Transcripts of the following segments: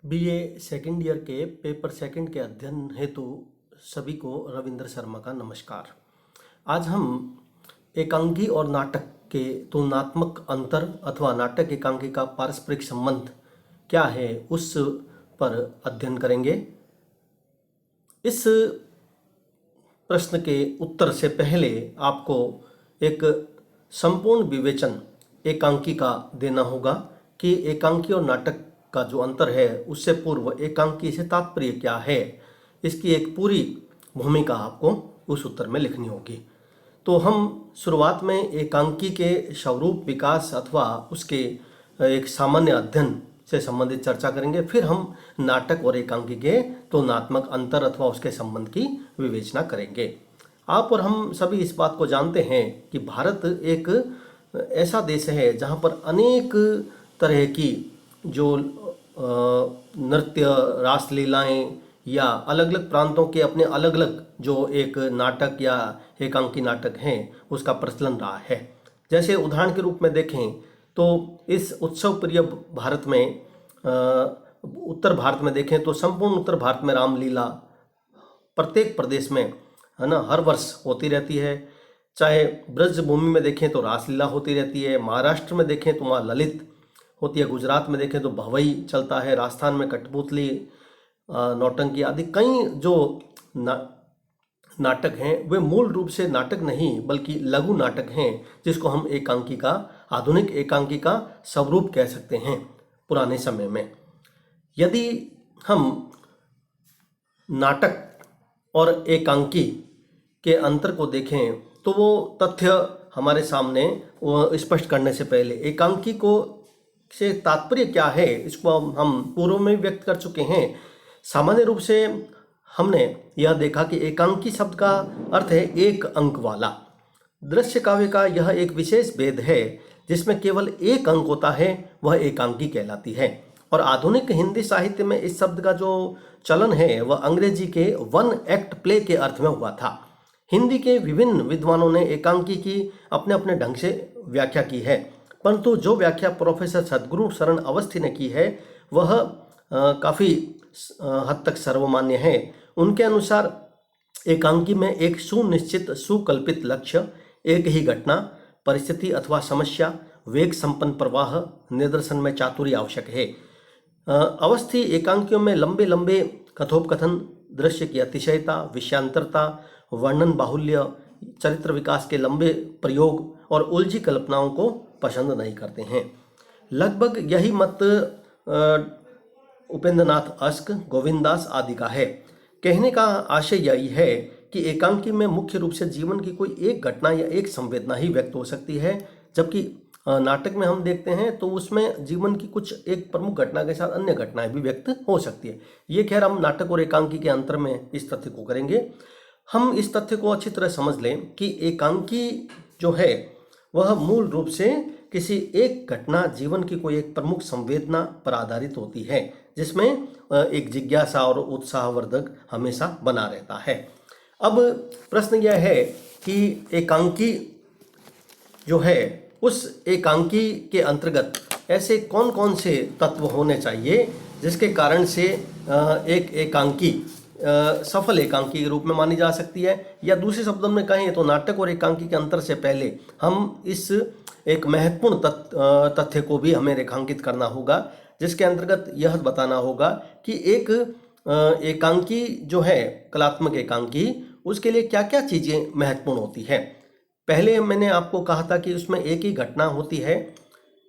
BA second year के paper second के अध्ययन हेतु सभी को रविंद्र शर्मा का नमस्कार। आज हम एकांकी और नाटक के तुलनात्मक अंतर अथवा नाटक एकांकी का पारस्परिक संबंध क्या है उस पर अध्ययन करेंगे। इस प्रश्न के उत्तर से पहले आपको एक संपूर्ण विवेचन एकांकी का देना होगा कि एकांकी और नाटक का जो अंतर है उससे पूर्व एकांकी से तात्पर्य क्या है, इसकी एक पूरी भूमिका आपको उस उत्तर में लिखनी होगी। तो हम शुरुआत में एकांकी के स्वरूप विकास अथवा उसके एक सामान्य अध्ययन से संबंधित चर्चा करेंगे, फिर हम नाटक और एकांकी के तुलनात्मक अंतर अथवा उसके संबंध की विवेचना करेंगे। आप और हम सभी इस बात को जानते हैं कि भारत एक ऐसा देश है जहाँ पर अनेक तरह की जो नृत्य, रासलीलाएं या अलग अलग प्रांतों के अपने अलग अलग जो एक नाटक या एकांकी नाटक हैं उसका प्रचलन रहा है। जैसे उदाहरण के रूप में देखें तो इस उत्सव प्रिय भारत में उत्तर भारत में देखें तो संपूर्ण उत्तर भारत में रामलीला प्रत्येक प्रदेश में है ना हर वर्ष होती रहती है। चाहे ब्रज भूमि में देखें तो रासलीला होती रहती है, महाराष्ट्र में देखें तो वहाँ ललित होती है, गुजरात में देखें तो भवई चलता है, राजस्थान में कठपुतली, नौटंकी आदि कई जो नाटक हैं वे मूल रूप से नाटक नहीं बल्कि लघु नाटक हैं, जिसको हम एकांकी का आधुनिक एकांकी का स्वरूप कह सकते हैं। पुराने समय में यदि हम नाटक और एकांकी के अंतर को देखें तो वो तथ्य हमारे सामने स्पष्ट करने से पहले एकांकी को से तात्पर्य क्या है इसको हम पूर्व में व्यक्त कर चुके हैं। सामान्य रूप से हमने यह देखा कि एकांकी शब्द का अर्थ है एक अंक वाला। दृश्य काव्य का यह एक विशेष भेद है जिसमें केवल एक अंक होता है, वह एकांकी कहलाती है। और आधुनिक हिंदी साहित्य में इस शब्द का जो चलन है वह अंग्रेजी के वन एक्ट प्ले के अर्थ में हुआ था। हिंदी के विभिन्न विद्वानों ने एकांकी की अपने अपने ढंग से व्याख्या की है, परंतु जो व्याख्या प्रोफेसर सद्गुरु शरण अवस्थी ने की है वह काफ़ी हद तक सर्वमान्य है। उनके अनुसार एकांकी में एक सुनिश्चित सुकल्पित लक्ष्य, एक ही घटना, परिस्थिति अथवा समस्या, वेग संपन्न प्रवाह, निदर्शन में चातुर्य आवश्यक है। अवस्थी एकांकियों में लंबे लंबे कथोपकथन, दृश्य की अतिशयता, विषयांतरता, वर्णन बाहुल्य, चरित्र विकास के लंबे प्रयोग और उलझी कल्पनाओं को पसंद नहीं करते हैं। लगभग यही मत उपेंद्रनाथ अस्क, गोविंदास आदि का है। कहने का आशय यही है कि एकांकी में मुख्य रूप से जीवन की कोई एक घटना या एक संवेदना ही व्यक्त हो सकती है, जबकि नाटक में हम देखते हैं तो उसमें जीवन की कुछ एक प्रमुख घटना के साथ अन्य घटनाएं भी व्यक्त हो सकती है। ये खैर हम नाटक और एकांकी के अंतर में इस तथ्य को करेंगे। हम इस तथ्य को अच्छी तरह समझ लें कि एकांकी जो है वह मूल रूप से किसी एक घटना, जीवन की कोई एक प्रमुख संवेदना पर आधारित होती है, जिसमें एक जिज्ञासा और उत्साहवर्धक हमेशा बना रहता है। अब प्रश्न यह है कि एकांकी जो है उस एकांकी के अंतर्गत ऐसे कौन कौन से तत्व होने चाहिए जिसके कारण से एक एकांकी सफल एकांकी के रूप में मानी जा सकती है। या दूसरे शब्दों में कहें तो नाटक और एकांकी के अंतर से पहले हम इस एक महत्वपूर्ण तथ्य को भी हमें रेखांकित करना होगा, जिसके अंतर्गत यह बताना होगा कि एक एकांकी जो है कलात्मक एकांकी, उसके लिए क्या क्या चीज़ें महत्वपूर्ण होती है। पहले मैंने आपको कहा था कि उसमें एक ही घटना होती है।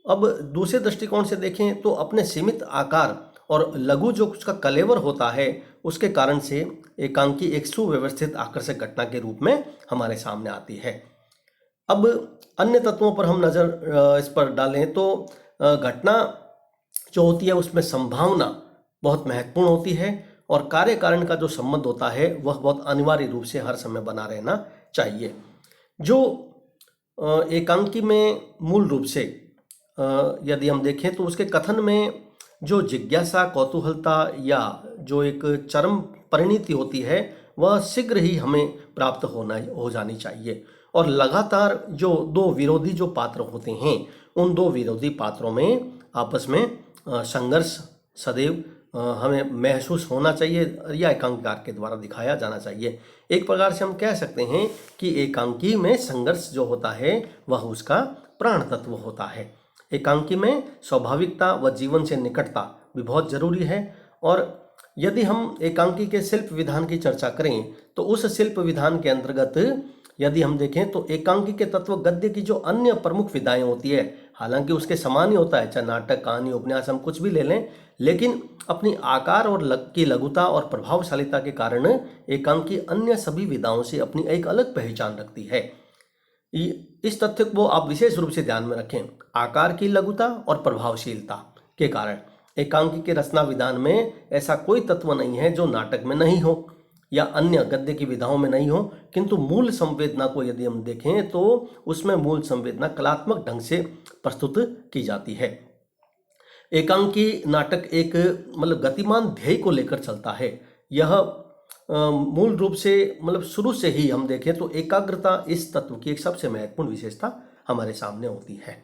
अब दूसरे दृष्टिकोण से देखें तो अपने सीमित आकार और लघु जो उसका कलेवर होता है उसके कारण से एकांकी एक सुव्यवस्थित आकर्षक घटना के रूप में हमारे सामने आती है। अब अन्य तत्वों पर हम नज़र इस पर डालें तो घटना जो होती है उसमें संभावना बहुत महत्वपूर्ण होती है और कार्य कारण का जो संबंध होता है वह बहुत अनिवार्य रूप से हर समय बना रहना चाहिए। जो एकांकी में मूल रूप से यदि हम देखें तो उसके कथन में जो जिज्ञासा, कौतूहलता या जो एक चरम परिणति होती है वह शीघ्र ही हमें प्राप्त हो जानी चाहिए। और लगातार जो दो विरोधी जो पात्र होते हैं उन दो विरोधी पात्रों में आपस में संघर्ष सदैव हमें महसूस होना चाहिए या एकांकीकार के द्वारा दिखाया जाना चाहिए। एक प्रकार से हम कह सकते हैं कि एकांकी में संघर्ष जो होता है वह उसका प्राण तत्व होता है। एकांकी में स्वाभाविकता व जीवन से निकटता भी बहुत जरूरी है। और यदि हम एकांकी के शिल्प विधान की चर्चा करें तो उस शिल्प विधान के अंतर्गत यदि हम देखें तो एकांकी के तत्व गद्य की जो अन्य प्रमुख विधाएं होती है, हालांकि उसके समान ही होता है, चाहे नाटक, कहानी, उपन्यास हम कुछ भी ले लें, लेकिन अपनी आकार और की लघुता और प्रभावशालीता के कारण एकांकी अन्य सभी विधाओं से अपनी एक अलग पहचान रखती है। इस तथ्य को आप विशेष रूप से ध्यान में रखें। आकार की लघुता और प्रभावशीलता के कारण एकांकी के रचना विधान में ऐसा कोई तत्व नहीं है जो नाटक में नहीं हो या अन्य गद्य की विधाओं में नहीं हो, किंतु मूल संवेदना को यदि हम देखें तो उसमें मूल संवेदना कलात्मक ढंग से प्रस्तुत की जाती है। एकांकी नाटक एक मतलब गतिमान ध्येय को लेकर चलता है। यह मूल रूप से मतलब शुरू से ही हम देखें तो एकाग्रता इस तत्व की एक सबसे महत्वपूर्ण विशेषता हमारे सामने होती है।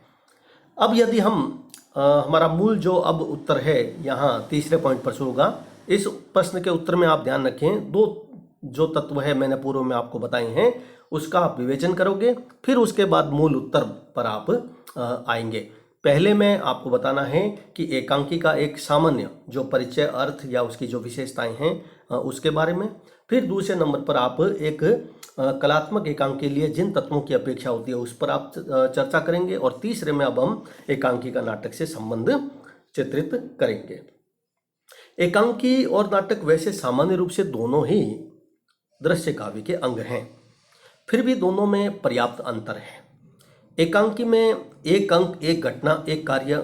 अब यदि हम हमारा मूल जो अब उत्तर है यहाँ तीसरे पॉइंट पर शुरू होगा। इस प्रश्न के उत्तर में आप ध्यान रखें, दो जो तत्व है मैंने पूर्व में आपको बताए हैं उसका आप विवेचन करोगे, फिर उसके बाद मूल उत्तर पर आप आएंगे। पहले में आपको बताना है कि एकांकी का एक सामान्य जो परिचय, अर्थ या उसकी जो विशेषताएं हैं उसके बारे में। फिर दूसरे नंबर पर आप एक कलात्मक एकांकी के लिए जिन तत्वों की अपेक्षा होती है उस पर आप चर्चा करेंगे। और तीसरे में अब हम एकांकी का नाटक से संबंध चित्रित करेंगे। एकांकी और नाटक वैसे सामान्य रूप से दोनों ही दृश्य काव्य के अंग हैं, फिर भी दोनों में पर्याप्त अंतर है। एकांकी में एक अंक, एक घटना, एक कार्य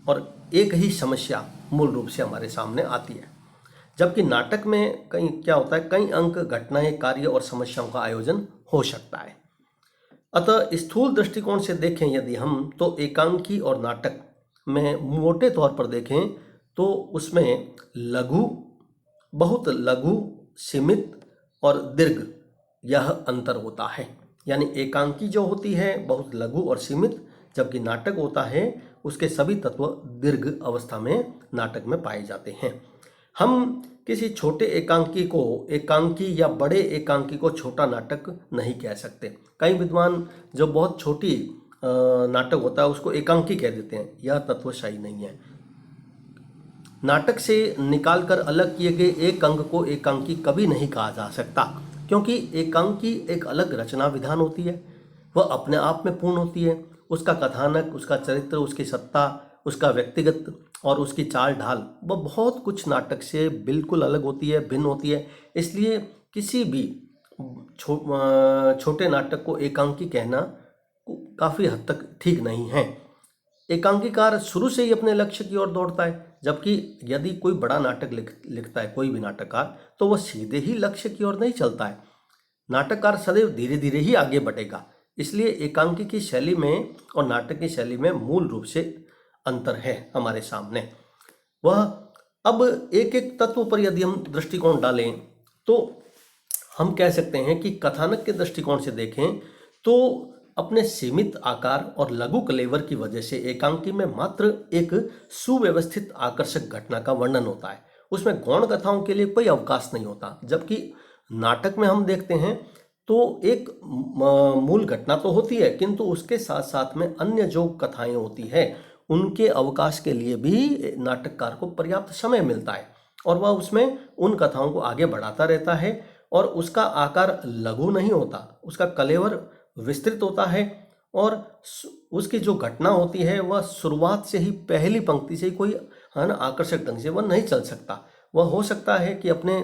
और एक ही समस्या मूल रूप से हमारे सामने आती है, जबकि नाटक में कई क्या होता है, कई अंक, घटनाएं, कार्य और समस्याओं का आयोजन हो सकता है। अतः स्थूल दृष्टिकोण से देखें यदि हम तो एकांकी और नाटक में मोटे तौर पर देखें तो उसमें लघु, बहुत लघु, सीमित और दीर्घ यह अंतर होता है। यानी एकांकी जो होती है बहुत लघु और सीमित, जबकि नाटक होता है उसके सभी तत्व दीर्घ अवस्था में नाटक में पाए जाते हैं। हम किसी छोटे एकांकी को एकांकी या बड़े एकांकी को छोटा नाटक नहीं कह सकते। कई विद्वान जो बहुत छोटी नाटक होता है उसको एकांकी कह देते हैं, यह तत्व सही नहीं है। नाटक से निकालकर अलग किए गए एक अंक को एकांकी कभी नहीं कहा जा सकता, क्योंकि एकांकी एक अलग रचना विधान होती है, वह अपने आप में पूर्ण होती है। उसका कथानक, उसका चरित्र, उसकी सत्ता, उसका व्यक्तिगत और उसकी चाल ढाल वह बहुत कुछ नाटक से बिल्कुल अलग होती है, भिन्न होती है। इसलिए किसी भी छोटे नाटक को एकांकी कहना काफ़ी हद तक ठीक नहीं है। एकांकीकार शुरू से ही अपने लक्ष्य की ओर दौड़ता है, जबकि यदि कोई बड़ा नाटक लिखता है कोई भी नाटककार तो वह सीधे ही लक्ष्य की ओर नहीं चलता है। नाटककार सदैव धीरे धीरे ही आगे बढ़ेगा। इसलिए एकांकी की शैली में और नाटक की शैली में मूल रूप से अंतर है हमारे सामने। वह अब एक एक तत्व पर यदि हम दृष्टिकोण डालें तो हम कह सकते हैं कि कथानक के दृष्टिकोण से देखें तो अपने सीमित आकार और लघु कलेवर की वजह से एकांकी में मात्र एक सुव्यवस्थित आकर्षक घटना का वर्णन होता है, उसमें गौण कथाओं के लिए कोई अवकाश नहीं होता। जबकि नाटक में हम देखते हैं तो एक मूल घटना तो होती है, किंतु उसके साथ साथ में अन्य जो कथाएं होती हैं उनके अवकाश के लिए भी नाटककार को पर्याप्त समय मिलता है और वह उसमें उन कथाओं को आगे बढ़ाता रहता है। और उसका आकार लघु नहीं होता, उसका कलेवर विस्तृत होता है और उसकी जो घटना होती है वह शुरुआत से ही पहली पंक्ति से ही कोई है ना आकर्षक ढंग से वह नहीं चल सकता। वह हो सकता है कि अपने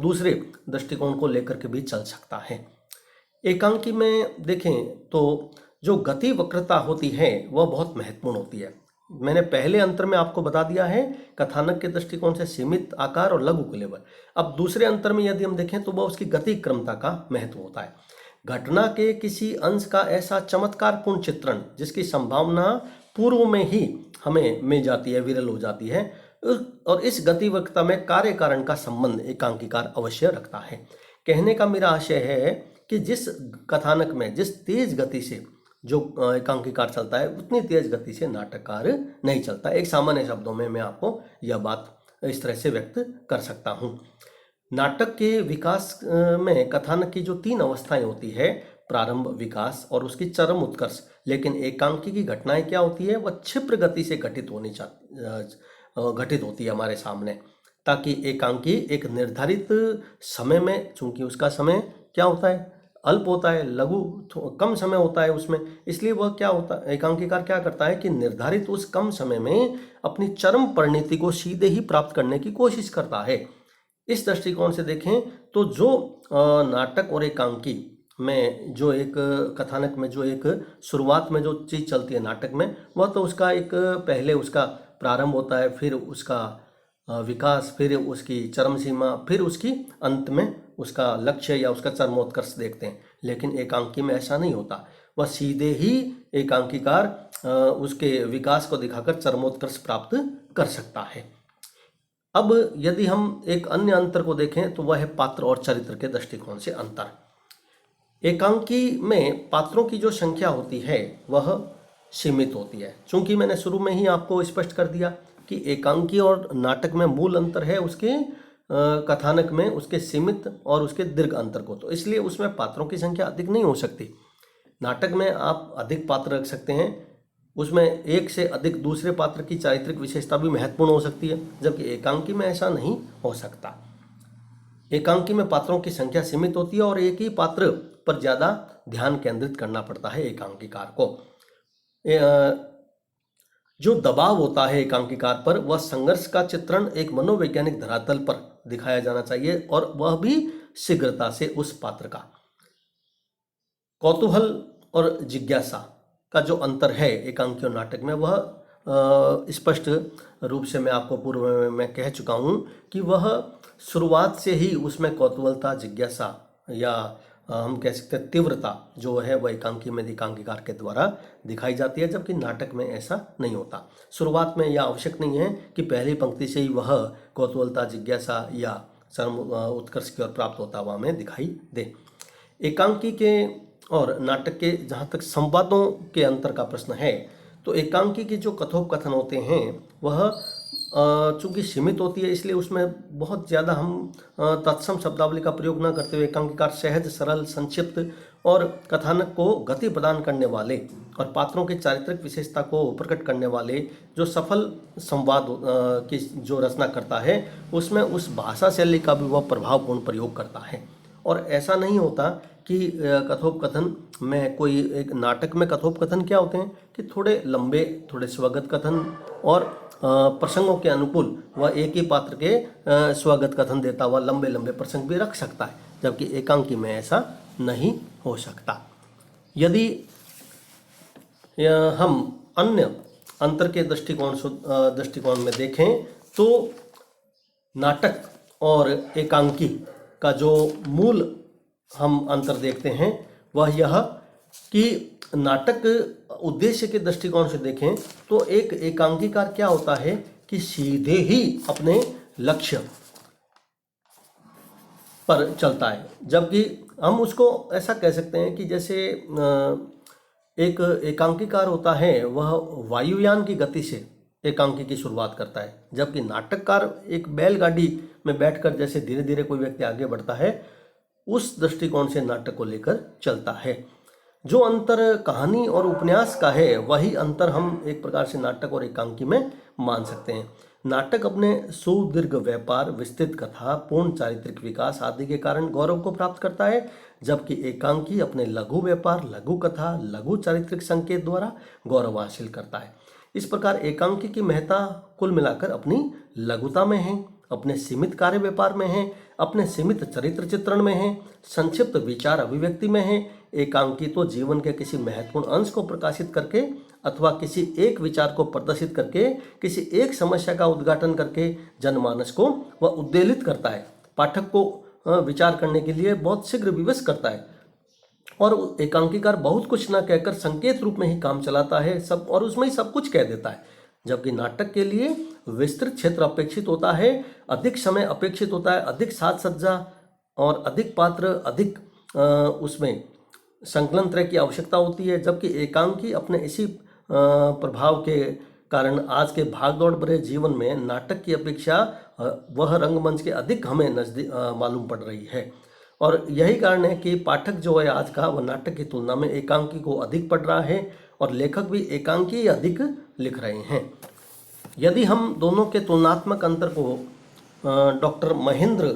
दूसरे दृष्टिकोण को लेकर के भी चल सकता है। एकांकी में देखें तो जो गति वक्रता होती है वह बहुत महत्वपूर्ण होती है। मैंने पहले अंतर में आपको बता दिया है, कथानक के दृष्टिकोण से सीमित आकार और लघु कलेवर। अब दूसरे अंतर में यदि हम देखें तो वह उसकी गति क्रमता का महत्व होता है। घटना के किसी अंश का ऐसा चमत्कारपूर्ण चित्रण जिसकी संभावना पूर्व में ही हमें मिल जाती है, विरल हो जाती है, और इस गति वक्रता में कार्य कारण का संबंध एकांकीकार अवश्य रखता है। कहने का मेरा आशय है कि जिस कथानक में जिस तेज गति से जो एकांकीकार चलता है उतनी तेज गति से नाटककार नहीं चलता। एक सामान्य शब्दों में मैं आपको यह बात इस तरह से व्यक्त कर सकता हूँ। नाटक के विकास में कथानक की जो 3 अवस्थाएं होती है, प्रारंभ, विकास और उसकी चरम उत्कर्ष। लेकिन एकांकी की घटनाएं क्या होती है, वह क्षिप्र गति से घटित होती है हमारे सामने, ताकि एकांकी एक निर्धारित समय में, चूंकि उसका समय क्या होता है, अल्प होता है, कम समय होता है उसमें, इसलिए वह क्या होता है, एकांकीकार क्या करता है कि निर्धारित उस कम समय में अपनी चरम परिणति को सीधे ही प्राप्त करने की कोशिश करता है। इस दृष्टिकोण से देखें तो जो नाटक और एकांकी में जो एक कथानक में जो एक शुरुआत में जो चीज़ चलती है नाटक में, वह तो उसका एक पहले उसका प्रारंभ होता है, फिर उसका विकास, फिर उसकी चरम सीमा, फिर उसकी अंत में उसका लक्ष्य या उसका चरमोत्कर्ष देखते हैं। लेकिन एकांकी में ऐसा नहीं होता, वह सीधे ही एकांकीकार उसके विकास को दिखाकर चरमोत्कर्ष प्राप्त कर सकता है। अब यदि हम एक अन्य अंतर को देखें तो वह है पात्र और चरित्र के दृष्टिकोण से अंतर। एकांकी में पात्रों की जो संख्या होती है वह सीमित होती है। चूंकि मैंने शुरू में ही आपको स्पष्ट कर दिया कि एकांकी और नाटक में मूल अंतर है उसके कथानक में उसके सीमित और उसके दीर्घ अंतर को, तो इसलिए उसमें पात्रों की संख्या अधिक नहीं हो सकती। नाटक में आप अधिक पात्र रख सकते हैं, उसमें एक से अधिक दूसरे पात्र की चारित्रिक विशेषता भी महत्वपूर्ण हो सकती है, जबकि एकांकी में ऐसा नहीं हो सकता। एकांकी में पात्रों की संख्या सीमित होती है और एक ही पात्र पर ज़्यादा ध्यान केंद्रित करना पड़ता है एकांकीकार को। जो दबाव होता है एकांकीकार पर, वह संघर्ष का चित्रण एक मनोवैज्ञानिक धरातल पर दिखाया जाना चाहिए, और वह भी शीघ्रता से उस पात्र का। कौतूहल और जिज्ञासा का जो अंतर है एकांकी और नाटक में, वह स्पष्ट रूप से मैं आपको पूर्व में मैं कह चुका हूँ कि वह शुरुआत से ही उसमें कौतूहलता, जिज्ञासा या हम कह सकते हैं तीव्रता जो है वह एकांकी में एकांकीकार के द्वारा दिखाई जाती है, जबकि नाटक में ऐसा नहीं होता। शुरुआत में यह आवश्यक नहीं है कि पहली पंक्ति से ही वह कौतूहलता, जिज्ञासा या चरम उत्कर्ष की ओर प्राप्त होता हुआ हमें दिखाई दे। एकांकी के और नाटक के जहाँ तक संवादों के अंतर का प्रश्न है, तो एकांकी के जो कथोपकथन होते हैं वह चूंकि सीमित होती है, इसलिए उसमें बहुत ज़्यादा हम तत्सम शब्दावली का प्रयोग न करते हुए एकांकीकार सहज, सरल, संक्षिप्त और कथानक को गति प्रदान करने वाले और पात्रों की चारित्रिक विशेषता को प्रकट करने वाले जो सफल संवाद की जो रचना करता है, उसमें उस भाषा शैली का भी वह प्रभावपूर्ण प्रयोग करता है। और ऐसा नहीं होता कि कथोपकथन में कोई एक नाटक में कथोपकथन क्या होते हैं कि थोड़े लंबे, थोड़े स्वगत कथन और प्रसंगों के अनुकूल वह एक ही पात्र के स्वगत कथन देता हुआ लंबे लंबे प्रसंग भी रख सकता है, जबकि एकांकी में ऐसा नहीं हो सकता। यदि हम अन्य अंतर के दृष्टिकोण में देखें तो नाटक और एकांकी का जो मूल हम अंतर देखते हैं वह यह कि नाटक उद्देश्य के दृष्टिकोण से देखें तो एक एकांकीकार क्या होता है कि सीधे ही अपने लक्ष्य पर चलता है, जबकि हम उसको ऐसा कह सकते हैं कि जैसे एक एकांकीकार होता है वह वायुयान की गति से एकांकी की शुरुआत करता है, जबकि नाटककार एक बैलगाड़ी में बैठकर जैसे धीरे धीरे कोई व्यक्ति आगे बढ़ता है उस दृष्टिकोण से नाटक को लेकर चलता है। जो अंतर कहानी और उपन्यास का है वही अंतर हम एक प्रकार से नाटक और एकांकी में मान सकते हैं। नाटक अपने सुदीर्घ व्यापार, विस्तृत कथा, पूर्ण चारित्रिक विकास आदि के कारण गौरव को प्राप्त करता है, जबकि एकांकी अपने लघु व्यापार, लघु कथा, लघु चारित्रिक संकेत द्वारा गौरव हासिल करता है। इस प्रकार एकांकी की महत्ता कुल मिलाकर अपनी लघुता में है, अपने सीमित कार्य व्यापार में है, अपने सीमित चरित्र चित्रण में है, संक्षिप्त विचार अभिव्यक्ति में है। एकांकी तो जीवन के किसी महत्वपूर्ण अंश को प्रकाशित करके अथवा किसी एक विचार को प्रदर्शित करके, किसी एक समस्या का उद्घाटन करके जनमानस को वह उद्वेलित करता है, पाठक को विचार करने के लिए बहुत शीघ्र विवश करता है। और एकांकीकार बहुत कुछ ना कहकर संकेत रूप में ही काम चलाता है सब, और उसमें ही सब कुछ कह देता है, जबकि नाटक के लिए विस्तृत क्षेत्र अपेक्षित होता है, अधिक समय अपेक्षित होता है, अधिक साज सज्जा और अधिक पात्र, अधिक उसमें संकलन तरह की आवश्यकता होती है, जबकि एकांकी अपने इसी प्रभाव के कारण आज के भागदौड़ भरे जीवन में नाटक की अपेक्षा वह रंगमंच के अधिक हमें नजदीक मालूम पड़ रही है। और यही कारण है कि पाठक जो है आज का, वह नाटक की तुलना में एकांकी को अधिक पढ़ रहा है और लेखक भी एकांकी ही अधिक लिख रहे हैं। यदि हम दोनों के तुलनात्मक अंतर को डॉक्टर महेंद्र,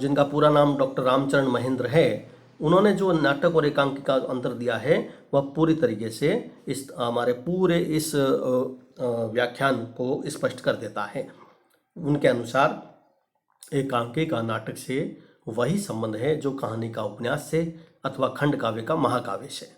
जिनका पूरा नाम डॉक्टर रामचरण महेंद्र है, उन्होंने जो नाटक और एकांकी का अंतर दिया है वह पूरी तरीके से इस हमारे पूरे इस व्याख्यान को स्पष्ट कर देता है। उनके अनुसार एकांकी का नाटक से वही संबंध है जो कहानी का उपन्यास से अथवा खंड काव्य का महाकाव्य से।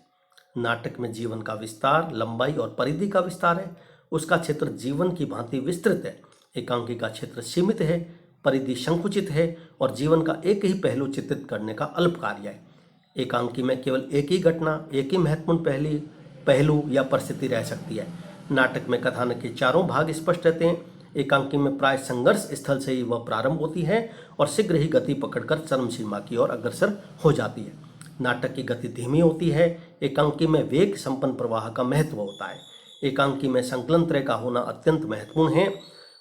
नाटक में जीवन का विस्तार, लंबाई और परिधि का विस्तार है, उसका क्षेत्र जीवन की भांति विस्तृत है। एकांकी का क्षेत्र सीमित है, परिधि संकुचित है और जीवन का एक ही पहलू चित्रित करने का अल्प कार्य है। एकांकी में केवल एक ही घटना, एक ही महत्वपूर्ण पहलू या परिस्थिति रह सकती है। नाटक में कथानक के चारों भाग स्पष्ट रहते हैं। एकांकी में प्राय संघर्ष स्थल से ही वह प्रारंभ होती है और शीघ्र ही गति पकड़कर चरम सीमा की ओर अग्रसर हो जाती है। नाटक की गति धीमी होती है, एकांकी में वेग संपन्न प्रवाह का महत्व होता है। एकांकी में संकलन त्रय का होना अत्यंत महत्वपूर्ण है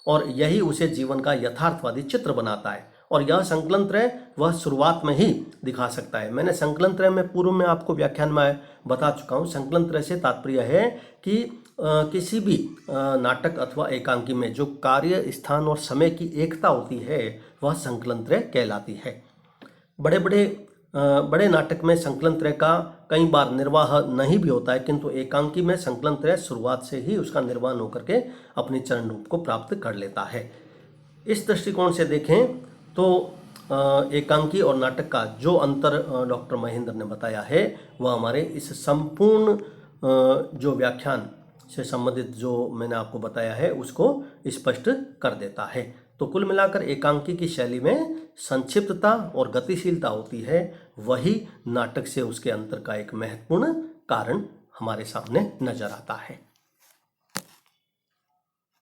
और यही उसे जीवन का यथार्थवादी चित्र बनाता है। और यह संकलन त्रय वह शुरुआत में ही दिखा सकता है। मैंने संकलन त्रय में पूर्व में आपको व्याख्यान में बता चुका हूँ। संकलन त्रय से तात्पर्य है कि किसी भी नाटक अथवा एकांकी में जो कार्य, स्थान और समय की एकता होती है वह संकलन त्रय कहलाती है। बड़े नाटक में संकलन त्रय का कई बार निर्वाह नहीं भी होता है, किंतु एकांकी में संकलन त्रय शुरुआत से ही उसका निर्वहन होकर के अपनी चरण रूप को प्राप्त कर लेता है। इस दृष्टिकोण से देखें तो एकांकी और नाटक का जो अंतर डॉक्टर महेंद्र ने बताया है वह हमारे इस संपूर्ण जो व्याख्यान से संबंधित जो मैंने आपको बताया है उसको स्पष्ट कर देता है। तो कुल मिलाकर एकांकी की शैली में संक्षिप्तता और गतिशीलता होती है, वही नाटक से उसके अंतर का एक महत्वपूर्ण कारण हमारे सामने नजर आता है।